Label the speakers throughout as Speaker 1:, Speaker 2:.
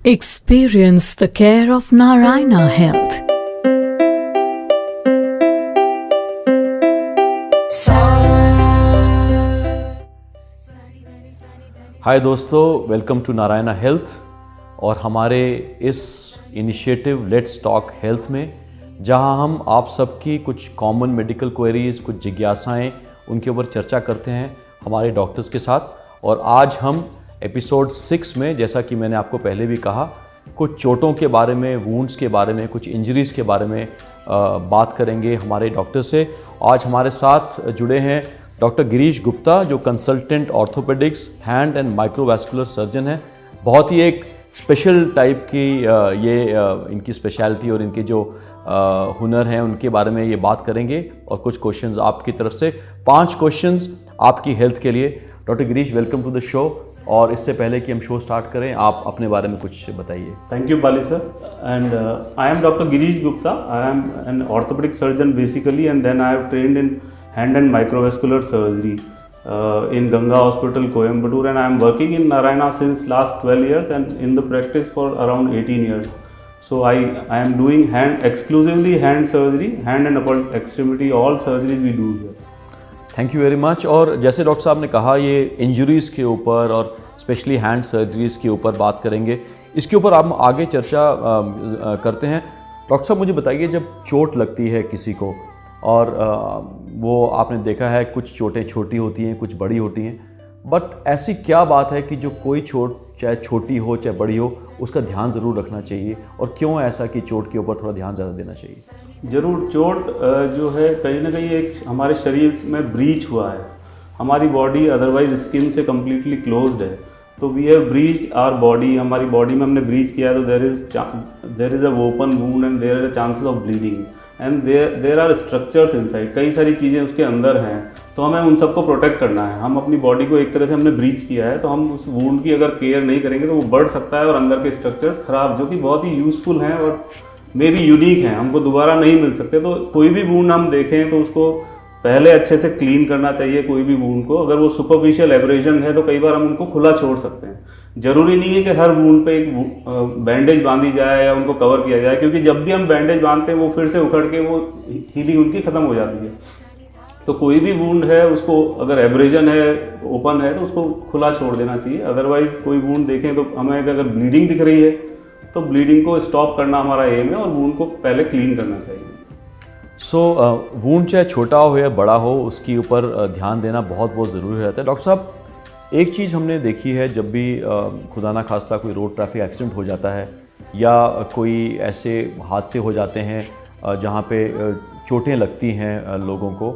Speaker 1: Experience the care of Narayana Health.
Speaker 2: हाय दोस्तों, welcome to Narayana health. और हमारे इस इनिशिएटिव लेट्स टॉक हेल्थ में जहां हम आप सबकी कुछ कॉमन मेडिकल क्वेरीज, कुछ जिज्ञासाएं, उनके ऊपर चर्चा करते हैं हमारे डॉक्टर्स के साथ। और आज हम एपिसोड 6 में, जैसा कि मैंने आपको पहले भी कहा, कुछ चोटों के बारे में, वुंड्स के बारे में, कुछ इंजरीज़ के बारे में बात करेंगे हमारे डॉक्टर से। आज हमारे साथ जुड़े हैं डॉक्टर गिरीश गुप्ता, जो consultant orthopaedics, hand and microvascular surgeon है। बहुत ही एक स्पेशल टाइप की इनकी स्पेशलिटी और इनके जो हुनर हैं उनके बारे में ये बात करेंगे। और कुछ क्वेश्चंस आपकी तरफ से, 5 क्वेश्चंस आपकी हेल्थ के लिए। Doctor Girish, welcome to the show. और इससे पहले कि हम शो स्टार्ट करें, आप अपने बारे में कुछ बताइए।
Speaker 3: Thank you, Bali sir. And I am Dr. Girish Gupta. I am an orthopedic surgeon basically, and then I have trained in hand and microvascular surgery in Ganga Hospital, Coimbatore, and I am working in Narayana since last 12 years and in the practice for around 18 years. So I am doing exclusively hand surgery, hand and upper extremity, all surgeries we do here.
Speaker 2: Thank you very much. और जैसे doctor साहब ने कहा, ये injuries के ऊपर और specially hand surgeries के ऊपर बात करेंगे। इसके ऊपर आप आगे चर्चा करते हैं। डॉक्टर साहब, मुझे बताइए, जब चोट लगती है किसी को, और वो आपने देखा है कुछ चोटें छोटी होती हैं, कुछ बड़ी होती हैं, बट ऐसी क्या बात है कि जो कोई चोट, चाहे छोटी हो चाहे बड़ी हो, उसका ध्यान ज़रूर रखना चाहिए? और क्यों ऐसा कि चोट के ऊपर थोड़ा ध्यान ज़्यादा देना चाहिए?
Speaker 3: ज़रूर। चोट जो है कहीं ना कहीं एक हमारे शरीर में ब्रीच हुआ है। हमारी बॉडी अदरवाइज स्किन से कम्प्लीटली क्लोज्ड है, तो we have breached our body. हमारी बॉडी में हमने ब्रीच किया, तो there is a open wound and there are chances of bleeding and there are structures inside. कई सारी चीज़ें उसके अंदर हैं, तो हमें उन सबको प्रोटेक्ट करना है। हम अपनी बॉडी को एक तरह से हमने ब्रीच किया है, तो हम उस वूंड की अगर केयर नहीं करेंगे तो वो बढ़ सकता है और अंदर के स्ट्रक्चर्स खराब, जो कि बहुत ही यूज़फुल हैं और मे बी यूनिक हैं, हमको दोबारा नहीं मिल सकते। तो कोई भी वूंड हम देखें तो उसको पहले अच्छे से क्लीन करना चाहिए। कोई भी वूंड को, अगर वो सुपरफिशियल एब्रेजन है तो कई बार हम उनको खुला छोड़ सकते हैं। ज़रूरी नहीं है कि हर वूंड पे एक बैंडेज बांधी जाए या उनको कवर किया जाए, क्योंकि जब भी हम बैंडेज बांधते हैं वो फिर से उखड़ के वो हीलिंग उनकी ख़त्म हो जाती है। तो कोई भी वूंड है उसको, अगर एब्रेजन है, ओपन है, तो उसको खुला छोड़ देना चाहिए। अदरवाइज कोई वूंड देखें तो हमें अगर ब्लीडिंग दिख रही है तो ब्लीडिंग को स्टॉप करना हमारा एम है और वूंड को पहले क्लीन करना चाहिए।
Speaker 2: वूंड चाहे छोटा हो या बड़ा हो, उसके ऊपर ध्यान देना बहुत बहुत ज़रूरी रहता है। डॉक्टर साहब, एक चीज़ हमने देखी है, जब भी खुदा ना खास्ता कोई रोड ट्रैफिक एक्सीडेंट हो जाता है या कोई ऐसे हादसे हो जाते हैं जहाँ पे चोटें लगती हैं लोगों को,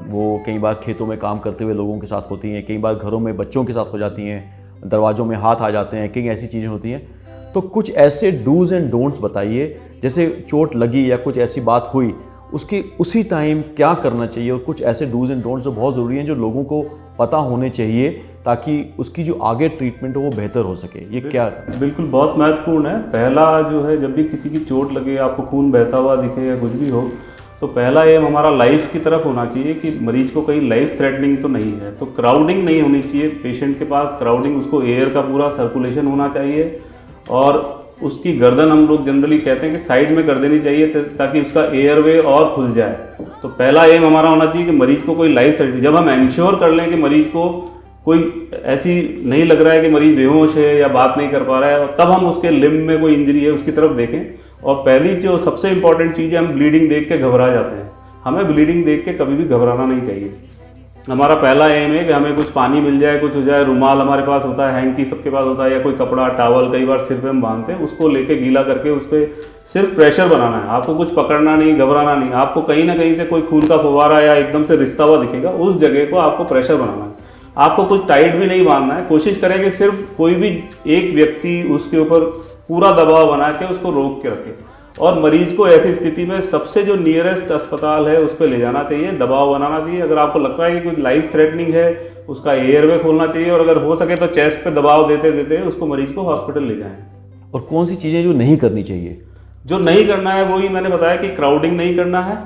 Speaker 2: वो कई बार खेतों में काम करते हुए लोगों के साथ होती हैं, कई बार घरों में बच्चों के साथ हो जाती हैं, दरवाज़ों में हाथ आ जाते हैं, कई ऐसी चीज़ें होती हैं। तो कुछ ऐसे डूज़ एंड डोंट्स बताइए, जैसे चोट लगी या कुछ ऐसी बात हुई, उसके उसी टाइम क्या करना चाहिए, और कुछ ऐसे डूज़ एंड डोंट्स जो बहुत ज़रूरी हैं, जो लोगों को पता होने चाहिए, ताकि उसकी जो आगे ट्रीटमेंट हो वो बेहतर हो सके। ये क्या?
Speaker 3: बिल्कुल, बहुत महत्वपूर्ण है। पहला जो है, जब भी किसी की चोट लगे, आपको खून बहता हुआ दिखे या कुछ भी हो, तो पहला एम हमारा लाइफ की तरफ होना चाहिए कि मरीज को कहीं लाइफ थ्रेटनिंग तो नहीं है। तो क्राउडिंग नहीं होनी चाहिए पेशेंट के पास। क्राउडिंग, उसको एयर का पूरा सर्कुलेशन होना चाहिए, और उसकी गर्दन हम लोग जनरली कहते हैं कि साइड में कर देनी चाहिए, ताकि उसका एयरवे और खुल जाए। तो पहला एम हमारा होना चाहिए कि मरीज को कोई लाइफ थ्रेटनिंग, जब हम इंश्योर कर लें कि मरीज को कोई ऐसी नहीं लग रहा है कि मरीज बेहोश है या बात नहीं कर पा रहा है, तब हम उसके लिम्ब में कोई इंजरी है उसकी तरफ देखें। और पहली जो सबसे इंपॉर्टेंट चीज़ है, हम ब्लीडिंग देख के घबरा जाते हैं। हमें ब्लीडिंग देख के कभी भी घबराना नहीं चाहिए। हमारा पहला एम है कि हमें कुछ पानी मिल जाए, कुछ हो जाए, रुमाल हमारे पास होता है, हैंकी सबके पास होता है, या कोई कपड़ा, टावल कई बार सिर पे हम बांधते हैं, उसको लेके गीला करके उस पर सिर्फ प्रेशर बनाना है। आपको कुछ पकड़ना नहीं, घबराना नहीं। आपको कहीं ना कहीं से कोई खून का फव्वारा या एकदम से रिश्ता हुआ दिखेगा, उस जगह को आपको प्रेशर बनाना है। आपको कुछ टाइट भी नहीं बांधना है। कोशिश करें कि सिर्फ कोई भी एक व्यक्ति उसके ऊपर पूरा दबाव बना के उसको रोक के रखे, और मरीज को ऐसी स्थिति में सबसे जो नियरेस्ट अस्पताल है उस पर ले जाना चाहिए, दबाव बनाना चाहिए। अगर आपको लगता है कि कोई लाइफ थ्रेटनिंग है, उसका एयरवे खोलना चाहिए, और अगर हो सके तो चेस्ट पे दबाव देते देते उसको मरीज को हॉस्पिटल ले जाएं।
Speaker 2: और कौन सी चीज़ें जो नहीं करनी चाहिए?
Speaker 3: जो नहीं करना है वही मैंने बताया कि क्राउडिंग नहीं करना है,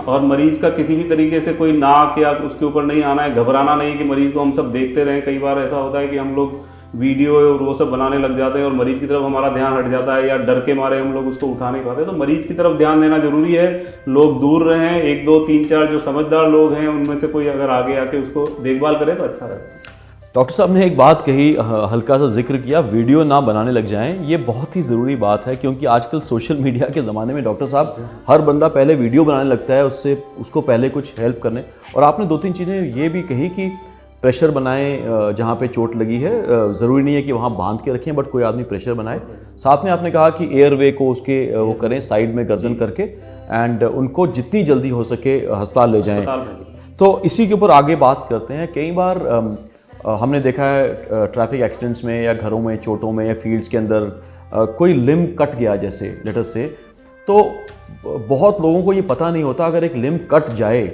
Speaker 3: और मरीज का किसी भी तरीके से कोई नाक या उसके ऊपर नहीं आना है। घबराना नहीं कि मरीज को हम सब देखते रहें। कई बार ऐसा होता है कि हम लोग वीडियो और वो सब बनाने लग जाते हैं और मरीज की तरफ हमारा ध्यान हट जाता है, या डर के मारे हम लोग उसको उठा नहीं पाते। तो मरीज की तरफ ध्यान देना जरूरी है, लोग दूर रहें, 1 2 3 4 जो समझदार लोग हैं उनमें से कोई अगर आगे आके उसको देखभाल करे तो अच्छा रहेगा।
Speaker 2: डॉक्टर साहब ने एक बात कही, हल्का सा जिक्र किया, वीडियो ना बनाने लग जाएं। ये बहुत ही ज़रूरी बात है, क्योंकि आजकल सोशल मीडिया के ज़माने में डॉक्टर साहब हर बंदा पहले वीडियो बनाने लगता है, उसको पहले कुछ हेल्प करने। और आपने 2-3 चीज़ें ये भी कही कि प्रेशर बनाएं, जहाँ पे चोट लगी है ज़रूरी नहीं है कि वहाँ बांध के रखें, बट कोई आदमी प्रेशर बनाए। साथ में आपने कहा कि एयरवे को उसके वो करें साइड में गर्दन करके, एंड उनको जितनी जल्दी हो सके अस्पताल ले जाएँ। तो इसी के ऊपर आगे बात करते हैं। कई बार हमने देखा है ट्रैफिक एक्सीडेंट्स में या घरों में, चोटों में या फील्ड्स के अंदर कोई लिम्ब कट गया जैसे लेटर से, तो बहुत लोगों को ये पता नहीं होता अगर एक लिम्ब कट जाए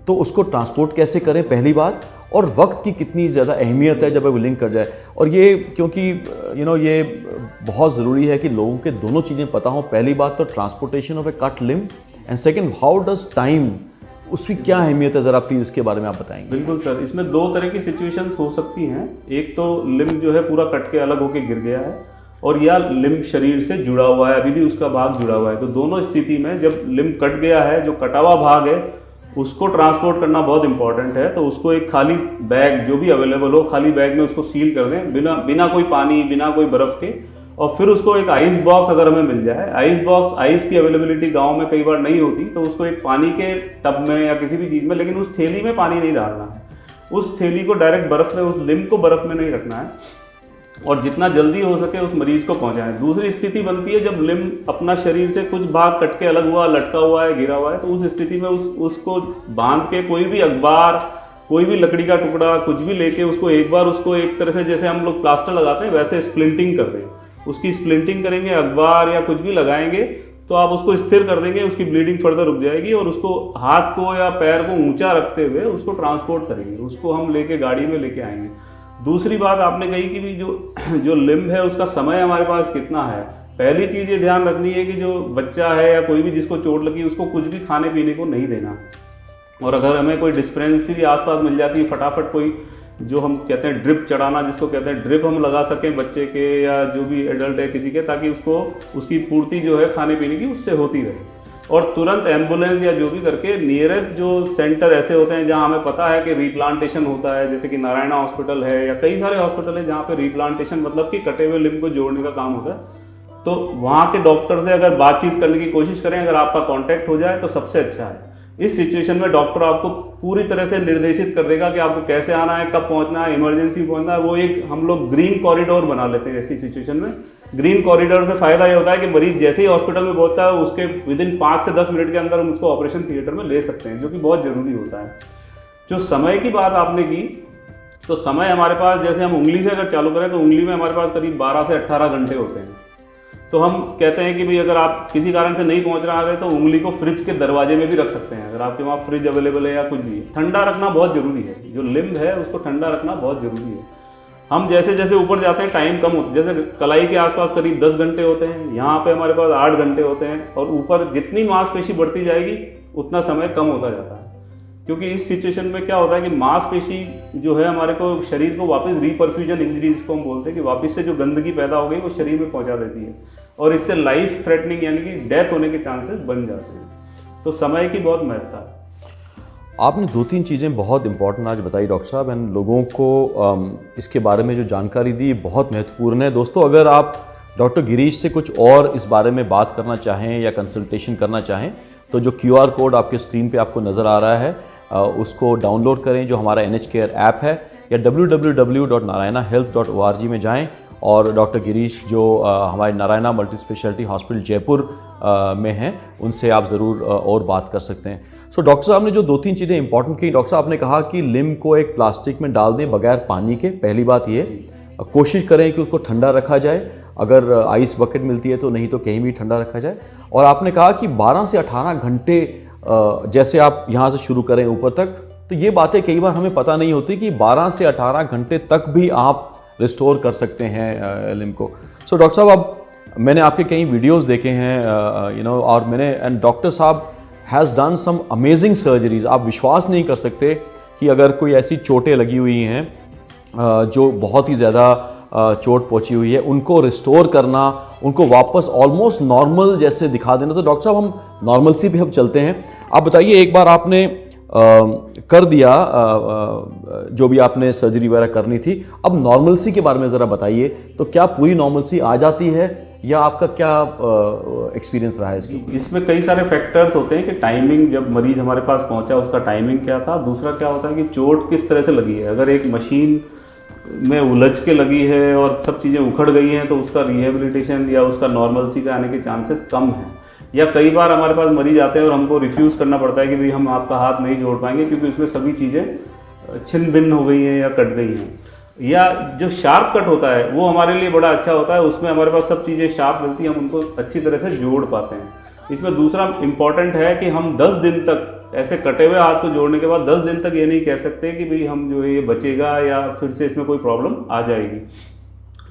Speaker 2: तो उसको ट्रांसपोर्ट कैसे करें, पहली बात, और वक्त की कितनी ज़्यादा अहमियत है जब वो लिंक कट जाए। और ये क्योंकि ये बहुत ज़रूरी है कि लोगों के दोनों चीज़ें पता हों। पहली बात तो transportation of A cut limb, and second how does time, उसकी क्या अहमियत है, ज़रा प्लीज़ इसके बारे में आप बताएंगे।
Speaker 3: बिल्कुल सर, इसमें 2 तरह की सिचुएशंस हो सकती हैं। एक तो लिम्ब जो है पूरा कट के अलग होके गिर गया है, और या लिम्ब शरीर से जुड़ा हुआ है, अभी भी उसका भाग जुड़ा हुआ है। तो दोनों स्थिति में जब लिम्ब कट गया है, जो कटा हुआ भाग है उसको ट्रांसपोर्ट करना बहुत इंपॉर्टेंट है। तो उसको एक खाली बैग जो भी अवेलेबल हो, खाली बैग में उसको सील कर दें, बिना कोई पानी, बिना कोई बर्फ़ के। और फिर उसको एक आइस बॉक्स अगर हमें मिल जाए, आइस बॉक्स, आइस की अवेलेबिलिटी गांव में कई बार नहीं होती, तो उसको एक पानी के टब में या किसी भी चीज़ में, लेकिन उस थैली में पानी नहीं डालना है। उस थैली को डायरेक्ट बर्फ़ में, उस लिम्ब को बर्फ़ में नहीं रखना है, और जितना जल्दी हो सके उस मरीज को पहुंचाएं। दूसरी स्थिति बनती है जब लिम्ब अपना शरीर से कुछ भाग कट के अलग हुआ, लटका हुआ है, गिरा हुआ है, तो उस स्थिति में उसको बांध के कोई भी अखबार, कोई भी लकड़ी का टुकड़ा, कुछ भी लेके उसको एक बार उसको एक तरह से जैसे हम लोग प्लास्टर लगाते हैं वैसे स्प्लिंटिंग कर दें। उसकी स्प्लिंटिंग करेंगे, अखबार या कुछ भी लगाएंगे तो आप उसको स्थिर कर देंगे, उसकी ब्लीडिंग फर्दर रुक जाएगी, और उसको हाथ को या पैर को ऊंचा रखते हुए उसको ट्रांसपोर्ट करेंगे, उसको हम लेके गाड़ी में लेके आएंगे। दूसरी बात आपने कही कि भी जो लिम्ब है उसका समय हमारे पास कितना है। पहली चीज़ ये ध्यान रखनी है कि जो बच्चा है या कोई भी जिसको चोट लगी उसको कुछ भी खाने पीने को नहीं देना, और अगर हमें कोई डिस्पेंसरी आसपास मिल जाती है, फटाफट कोई जो हम कहते हैं ड्रिप चढ़ाना, जिसको कहते हैं ड्रिप, हम लगा सकें बच्चे के या जो भी एडल्ट है किसी के, ताकि उसको उसकी पूर्ति जो है खाने पीने की उससे होती रहे। और तुरंत एम्बुलेंस या जो भी करके नियरेस्ट जो सेंटर ऐसे होते हैं जहां हमें पता है कि रिप्लांटेशन होता है, जैसे कि नारायणा हॉस्पिटल है या कई सारे हॉस्पिटल है जहां पे रिप्लांटेशन मतलब कि कटे हुए लिम्ब को जोड़ने का काम होता है, तो वहां के डॉक्टर से अगर बातचीत करने की कोशिश करें, अगर आपका कॉन्टैक्ट हो जाए तो सबसे अच्छा है। इस सिचुएशन में डॉक्टर आपको पूरी तरह से निर्देशित कर देगा कि आपको कैसे आना है, कब पहुंचना है, इमरजेंसी पहुंचना है। वो एक हम लोग ग्रीन कॉरिडोर बना लेते हैं ऐसी सिचुएशन में। ग्रीन कॉरिडोर से फायदा ये होता है कि मरीज जैसे ही हॉस्पिटल में पहुंचता है उसके विदिन 5 से 10 मिनट के अंदर हम उसको ऑपरेशन थिएटर में ले सकते हैं, जो कि बहुत जरूरी होता है। जो समय की बात आपने की, तो समय हमारे पास, जैसे हम उंगली से अगर चालू करें तो उंगली में हमारे पास करीब 12 से 18 घंटे होते हैं। तो हम कहते हैं कि भाई अगर आप किसी कारण से नहीं पहुंच रहा है तो उंगली को फ्रिज के दरवाजे में भी रख सकते हैं, अगर आपके वहाँ फ्रिज अवेलेबल है या कुछ भी। ठंडा रखना बहुत जरूरी है, जो लिम्ब है उसको ठंडा रखना बहुत जरूरी है। हम जैसे जैसे ऊपर जाते हैं टाइम कम होता है, जैसे कलाई के आसपास करीब 10 घंटे होते हैं, यहाँ पे हमारे पास 8 घंटे होते हैं, और ऊपर जितनी मांसपेशी बढ़ती जाएगी उतना समय कम होता जाता है। क्योंकि इस सिचुएशन में क्या होता है कि मांसपेशी जो है हमारे को शरीर को वापस रीपरफ्यूजन इंजरी जिसको हम बोलते हैं कि वापस से जो गंदगी पैदा हो गई वो शरीर में पहुंचा देती है, और इससे लाइफ थ्रेटनिंग यानी कि डेथ होने के चांसेस बन जाते हैं। तो समय की बहुत महत्ता है।
Speaker 2: आपने 2-3 चीज़ें बहुत इंपॉर्टेंट आज बताई डॉक्टर साहब, एंड लोगों को इसके बारे में जो जानकारी दी बहुत महत्वपूर्ण है। दोस्तों, अगर आप डॉक्टर गिरीश से कुछ और इस बारे में बात करना चाहें या कंसल्टेशन करना चाहें तो जो QR कोड आपके स्क्रीन पे आपको नज़र आ रहा है उसको डाउनलोड करें, जो हमारा NH केयर ऐप है, या www.narayanahealth.org में जाएं, और डॉक्टर गिरीश जो हमारे Narayana multi speciality hospital Jaipur में हैं, उनसे आप ज़रूर और बात कर सकते हैं। सो डॉक्टर साहब ने जो 2-3 चीज़ें इंपॉर्टेंट की, डॉक्टर साहब ने कहा कि लिम्ब को एक प्लास्टिक में डाल दें बगैर पानी के। पहली बात ये, कोशिश करें कि उसको ठंडा रखा जाए, अगर आइस बकेट मिलती है तो, नहीं तो कहीं भी ठंडा रखा जाए। और आपने कहा कि 12 से 18 घंटे जैसे आप यहाँ से शुरू करें ऊपर तक, तो ये बातें कई बार हमें पता नहीं होती कि 12 से 18 घंटे तक भी आप रिस्टोर कर सकते हैं लिम्ब को। सो डॉक्टर साहब, अब मैंने आपके कई वीडियोस देखे हैं और मैंने, एंड डॉक्टर साहब has done some amazing surgeries. आप विश्वास नहीं कर सकते कि अगर कोई ऐसी चोटें लगी हुई हैं जो बहुत ही ज़्यादा चोट पहुंची हुई है उनको रिस्टोर करना, उनको वापस ऑलमोस्ट नॉर्मल जैसे दिखा देना। तो डॉक्टर साहब हम नॉर्मलसी पे हम चलते हैं। आप बताइए, एक बार आपने कर दिया जो भी आपने सर्जरी वगैरह करनी थी, अब नॉर्मलसी के बारे में ज़रा बताइए। तो क्या पूरी नॉर्मलसी आ जाती है या आपका क्या एक्सपीरियंस रहा है इसकी?
Speaker 3: इसमें कई सारे फैक्टर्स होते हैं कि टाइमिंग, जब मरीज हमारे पास पहुंचा उसका टाइमिंग क्या था, दूसरा क्या होता है कि चोट किस तरह से लगी है। अगर एक मशीन में उलझ के लगी है और सब चीज़ें उखड़ गई हैं तो उसका रिहेबिलिटेशन या उसका नॉर्मलसी का आने के चांसेस कम हैं। या कई बार हमारे पास मरीज आते हैं और हमको रिफ्यूज़ करना पड़ता है कि भाई हम आपका हाथ नहीं जोड़ पाएंगे क्योंकि उसमें सभी चीज़ें छिन्न भिन्न हो गई हैं या कट गई हैं। या जो शार्प कट होता है वो हमारे लिए बड़ा अच्छा होता है, उसमें हमारे पास सब चीज़ें शार्प मिलती हैं, हम उनको अच्छी तरह से जोड़ पाते हैं। इसमें दूसरा इम्पॉर्टेंट है कि हम 10 दिन तक ऐसे कटे हुए हाथ को जोड़ने के बाद 10 दिन तक ये नहीं कह सकते कि भाई हम जो है ये बचेगा या फिर से इसमें कोई प्रॉब्लम आ जाएगी।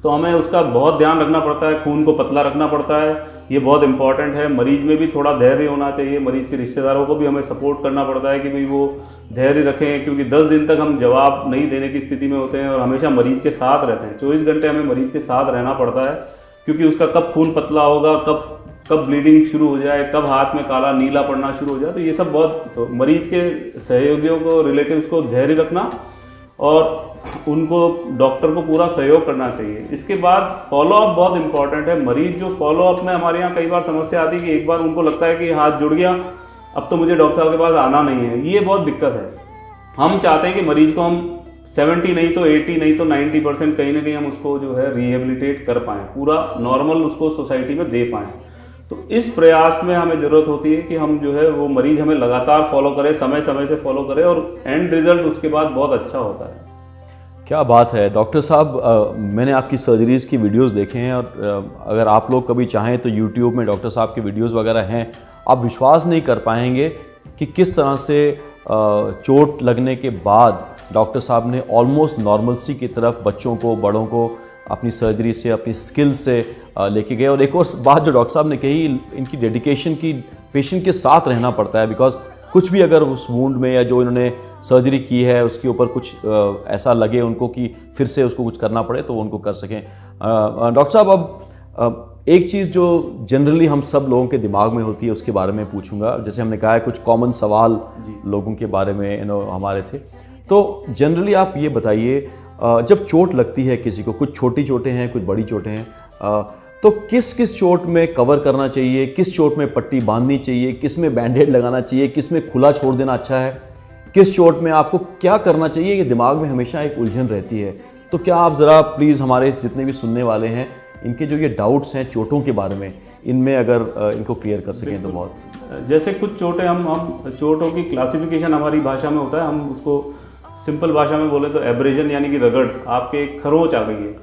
Speaker 3: तो हमें उसका बहुत ध्यान रखना पड़ता है, खून को पतला रखना पड़ता है, ये बहुत इंपॉर्टेंट है। मरीज में भी थोड़ा धैर्य होना चाहिए, मरीज के रिश्तेदारों को भी हमें सपोर्ट करना पड़ता है कि भाई वो धैर्य रखें, क्योंकि 10 दिन तक हम जवाब नहीं देने की स्थिति में होते हैं और हमेशा मरीज के साथ रहते हैं। 24 घंटे हमें मरीज के साथ रहना पड़ता है, क्योंकि उसका कब खून पतला होगा, कब ब्लीडिंग शुरू हो जाए, कब हाथ में काला नीला पड़ना शुरू हो जाए, तो ये सब बहुत, तो मरीज के सहयोगियों को, रिलेटिव्स को धैर्य रखना और उनको डॉक्टर को पूरा सहयोग करना चाहिए। इसके बाद फॉलोअप बहुत इंपॉर्टेंट है। मरीज जो फॉलोअप में हमारे यहाँ कई बार समस्या आती है कि एक बार उनको लगता है कि हाथ जुड़ गया, अब तो मुझे डॉक्टर साहब के पास आना नहीं है। ये बहुत दिक्कत है। हम चाहते हैं कि मरीज को हम 70 नहीं तो 80 नहीं तो 90% कहीं ना कहीं हम उसको जो है रिहेबिलिटेट कर पाएँ, पूरा नॉर्मल उसको सोसाइटी में दे पाएँ। तो इस प्रयास में हमें ज़रूरत होती है कि हम जो है वो मरीज हमें लगातार फॉलो करें, समय समय से फॉलो करें और एंड रिजल्ट उसके बाद बहुत अच्छा होता है।
Speaker 2: क्या बात है डॉक्टर साहब, मैंने आपकी सर्जरीज़ की वीडियोस देखे हैं और अगर आप लोग कभी चाहें तो यूट्यूब में डॉक्टर साहब की वीडियोस वगैरह हैं। आप विश्वास नहीं कर पाएंगे कि किस तरह से चोट लगने के बाद डॉक्टर साहब ने ऑलमोस्ट नॉर्मलसी की तरफ बच्चों को, बड़ों को अपनी सर्जरी से, अपनी स्किल से लेके गए। और एक और बात जो डॉक्टर साहब ने कही, इनकी डेडिकेशन की, पेशेंट के साथ रहना पड़ता है, बिकॉज कुछ भी अगर उस वुंड में या जो इन्होंने सर्जरी की है उसके ऊपर कुछ ऐसा लगे उनको कि फिर से उसको कुछ करना पड़े तो वो उनको कर सकें। डॉक्टर साहब, अब एक चीज़ जो जनरली हम सब लोगों के दिमाग में होती है उसके बारे में पूछूंगा। जैसे हमने कहा है कुछ कॉमन सवाल लोगों के बारे में हमारे थे, तो जनरली आप ये बताइए, जब चोट लगती है किसी को, कुछ छोटी चोटें हैं, कुछ बड़ी चोटें हैं, तो किस किस चोट में कवर करना चाहिए, किस चोट में पट्टी बांधनी चाहिए, किस में बैंडेड लगाना चाहिए, किस में खुला छोड़ देना अच्छा है, किस चोट में आपको क्या करना चाहिए, ये दिमाग में हमेशा एक उलझन रहती है। तो क्या आप ज़रा प्लीज़ हमारे जितने भी सुनने वाले हैं, इनके जो ये डाउट्स हैं चोटों के बारे में, इनमें अगर इनको क्लियर कर सकें तो बहुत।
Speaker 3: जैसे कुछ चोटें, हम चोटों की क्लासिफिकेशन हमारी भाषा में होता है, हम उसको सिंपल भाषा में बोले तो एब्रेजन यानी कि रगड़, आपके खरोंच आ गई है।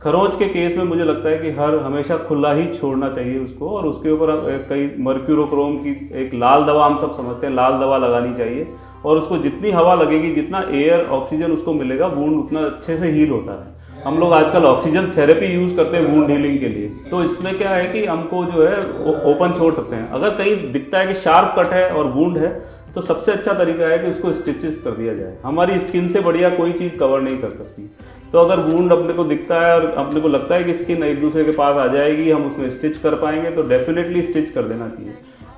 Speaker 3: खरोंच के केस में मुझे लगता है कि हमेशा खुला ही छोड़ना चाहिए उसको, और उसके ऊपर कई मर्क्यूरोक्रोम की एक लाल दवा, हम सब समझते हैं, लाल दवा लगानी चाहिए। और उसको जितनी हवा लगेगी, जितना एयर ऑक्सीजन उसको मिलेगा, वुंड उतना अच्छे से हील होता है। हम लोग आजकल ऑक्सीजन थेरेपी यूज़ करते हैं वुंड हीलिंग के लिए। तो इसमें क्या है कि हमको जो है ओपन छोड़ सकते हैं। अगर कहीं दिखता है कि शार्प कट है और वुंड है, तो सबसे अच्छा तरीका है कि उसको स्टिचेस कर दिया जाए। हमारी स्किन से बढ़िया कोई चीज़ कवर नहीं कर सकती। तो अगर वुंड अपने को दिखता है और अपने को लगता है कि स्किन एक दूसरे के पास आ जाएगी, हम उसमें स्टिच कर पाएंगे, तो डेफिनेटली स्टिच कर देना चाहिए।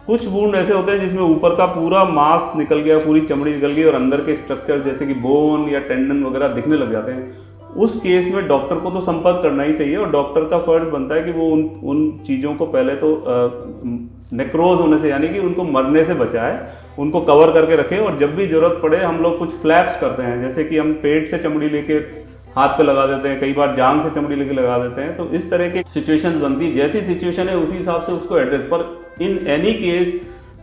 Speaker 3: कुछ वुंड ऐसे होते हैं जिसमें ऊपर का पूरा मांस निकल गया, पूरी चमड़ी निकल गई और अंदर के स्ट्रक्चर जैसे कि बोन या टेंडन वगैरह दिखने लग जाते हैं। उस केस में डॉक्टर को तो संपर्क करना ही चाहिए, और डॉक्टर का फर्ज बनता है कि वो उन चीज़ों को पहले तो नेक्रोज होने से, यानी कि उनको मरने से बचाए, उनको कवर करके रखे। और जब भी जरूरत पड़े हम लोग कुछ फ्लैप्स करते हैं, जैसे कि हम पेट से चमड़ी लेके हाथ पे लगा देते हैं, कई बार जान से चमड़ी लेके लगा देते हैं। तो इस तरह के सिचुएशंस बनती है, जैसी सिचुएशन है उसी हिसाब से उसको एड्रेस। पर इन एनी केस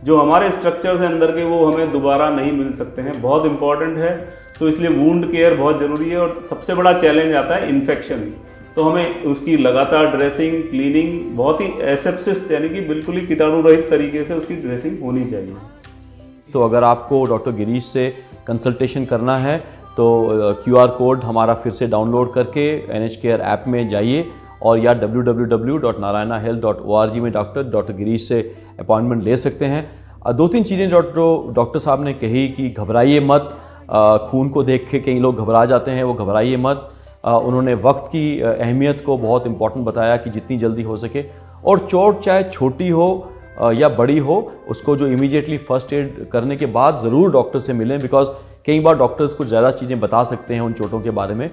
Speaker 3: जो हमारे स्ट्रक्चर्स हैं अंदर के, वो हमें दोबारा नहीं मिल सकते हैं, बहुत इंपॉर्टेंट है। तो इसलिए वुंड केयर बहुत ज़रूरी है। और सबसे बड़ा चैलेंज आता है इन्फेक्शन। तो हमें उसकी लगातार ड्रेसिंग, क्लीनिंग, बहुत ही एसेप्सिस यानी कि बिल्कुल ही कीटाणु रहित तरीके से उसकी ड्रेसिंग होनी चाहिए।
Speaker 2: तो अगर आपको डॉक्टर गिरीश से कंसल्टेशन करना है तो QR कोड हमारा फिर से डाउनलोड करके NH केयर ऐप में जाइए, और या www.narayanahealth.org में डॉक्टर गिरीश से अपॉइंटमेंट ले सकते हैं। 2-3 चीज़ें डॉक्टर साहब ने कही कि घबराइए मत, खून को देख के कई लोग घबरा जाते हैं, वो घबराइए मत। उन्होंने वक्त की अहमियत को बहुत इम्पोर्टेंट बताया कि जितनी जल्दी हो सके, और चोट चाहे छोटी हो या बड़ी हो, उसको जो इमीडिएटली फर्स्ट एड करने के बाद ज़रूर डॉक्टर से मिलें, बिकॉज कई बार डॉक्टर्स कुछ ज़्यादा चीज़ें बता सकते हैं उन चोटों के बारे में।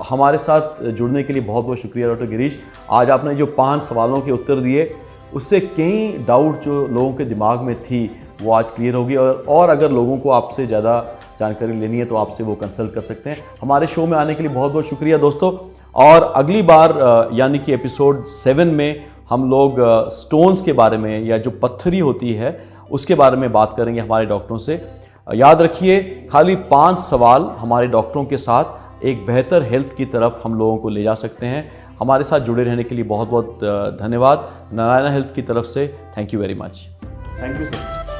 Speaker 2: हमारे साथ जुड़ने के लिए बहुत बहुत शुक्रिया डॉक्टर गिरीश। आज आपने जो 5 सवालों के उत्तर दिए, उससे कई डाउट जो लोगों के दिमाग में थी वो आज क्लियर होगी, और अगर लोगों को आपसे ज़्यादा जानकारी लेनी है तो आपसे वो कंसल्ट कर सकते हैं। हमारे शो में आने के लिए बहुत बहुत शुक्रिया दोस्तों। और अगली बार यानी कि एपिसोड 7 में हम लोग स्टोन्स के बारे में, या जो पत्थरी होती है उसके बारे में बात करेंगे हमारे डॉक्टरों से। याद रखिए, खाली 5 सवाल हमारे डॉक्टरों के साथ एक बेहतर हेल्थ की तरफ हम लोगों को ले जा सकते हैं। हमारे साथ जुड़े रहने के लिए बहुत बहुत धन्यवाद। नारायणा हेल्थ की तरफ से thank you very much.
Speaker 3: Thank you sir.